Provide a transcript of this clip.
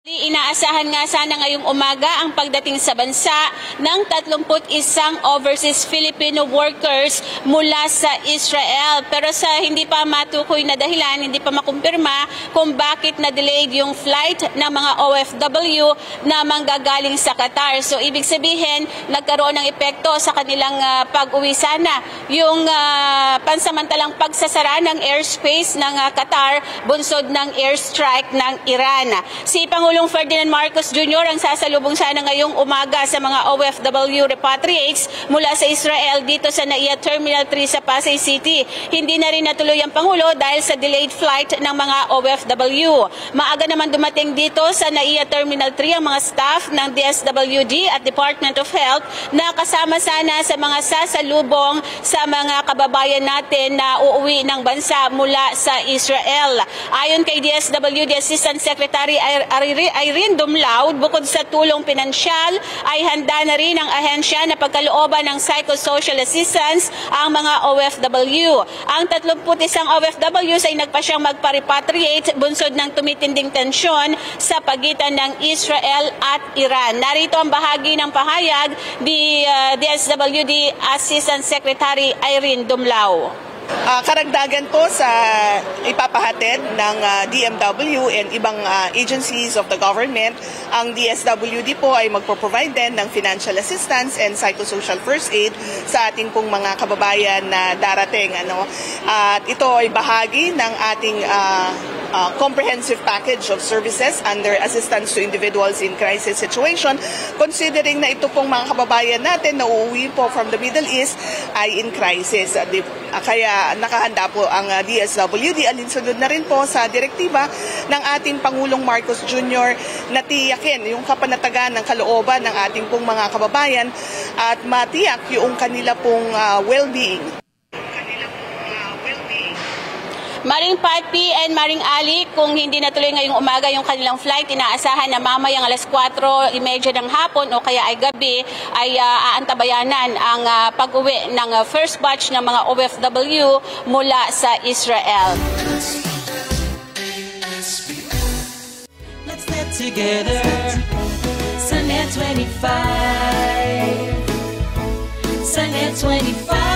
Inaasahan nga sana ngayong umaga ang pagdating sa bansa ng 31 overseas Filipino workers mula sa Israel. Pero sa hindi pa matukoy na dahilan, hindi pa makumpirma kung bakit na-delayed yung flight ng mga OFW na manggagaling sa Qatar. So ibig sabihin, nagkaroon ng epekto sa kanilang pag-uwi sana yung pansamantalang pagsasara ng airspace ng Qatar bunsod ng airstrike ng Iran. Si Pangulong Ferdinand Marcos Jr. ang sasalubong sana ngayong umaga sa mga OFW repatriates mula sa Israel dito sa NAIA Terminal 3 sa Pasay City. Hindi na rin natuloy ang Pangulo dahil sa delayed flight ng mga OFW. Maaga naman dumating dito sa NAIA Terminal 3 ang mga staff ng DSWD at Department of Health na kasama sana sa mga sasalubong sa mga kababayan natin na uuwi ng bansa mula sa Israel. Ayon kay DSWD Assistant Secretary Irene Dumlaud, bukod sa tulong pinansyal ay handa na rin ang ahensya na pagkalooban ng psychosocial assistance ang mga OFW. Ang 31 OFWs ay nagpasyang magpa-repatriate bunsod ng tumitinding tensyon sa pagitan ng Israel at Iran. Narito ang bahagi ng pahayag ni DSWD Assistant Secretary Irene Dumlaud. Karagdagan po sa ipapahatid ng DMW and ibang agencies of the government, ang DSWD po ay magpo-provide din ng financial assistance and psychosocial first aid sa ating pong mga kababayan na darating. At ito ay bahagi ng ating comprehensive package of services under assistance to individuals in crisis situation, considering na ito pong mga kababayan natin na uuwi po from the Middle East ay in crisis. Kaya nakahanda po ang DSWD, alinsunod na rin po sa direktiba ng ating Pangulong Marcos Jr. na tiyakin yung kapanatagan ng kalooban ng ating pong mga kababayan at matiyak yung kanila pong well-being. Maring Patpi and Maring Ali, kung hindi natuloy ngayong umaga yung kanilang flight, inaasahan na mamayang alas 4:30 ng hapon o kaya ay gabi ay aantabayanan ang pag-uwi ng first batch ng mga OFW mula sa Israel. Let's get together, Sunnet 25, Sunnet 25.